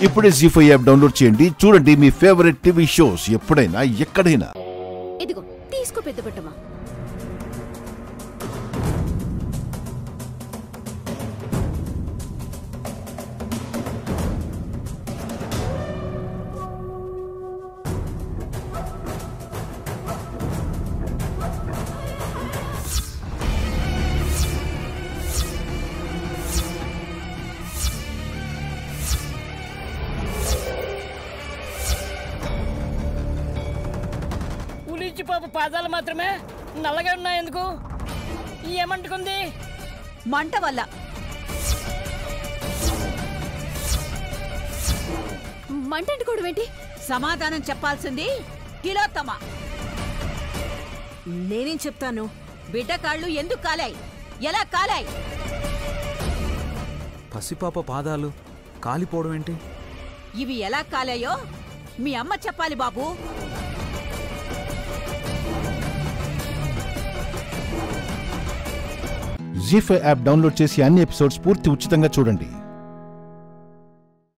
ఇప్పుడే జీ5 app download చేయండి. చూడండి మీ ఫేవరెట్ టీవీ షోస్ ఎప్పుడైనా ఎక్కడైనా. ఇదిగో తీసుకో పెద్ద పట్టమా. పాప పాదాలు మాత్రమే నల్లగా ఉన్నాయి. ఎందుకు ఏమంటుకుంది? మంట వల్ల. మంట అంటుకోవడం ఏంటి? సమాధానం చెప్పాల్సింది కిలోత్తమ. నేనేం చెప్తాను? బిడ్డ కాళ్ళు ఎందుకు కాలాయి? ఎలా కాలాయి? పసిపాప పాదాలు కాలిపోవడం ఏంటి? ఇవి ఎలా కాలాయో మీ అమ్మ చెప్పాలి బాబు. జీ5 యాప్ డౌన్లోడ్ చేసి అన్ని ఎపిసోడ్స్ పూర్తి ఉచితంగా చూడండి.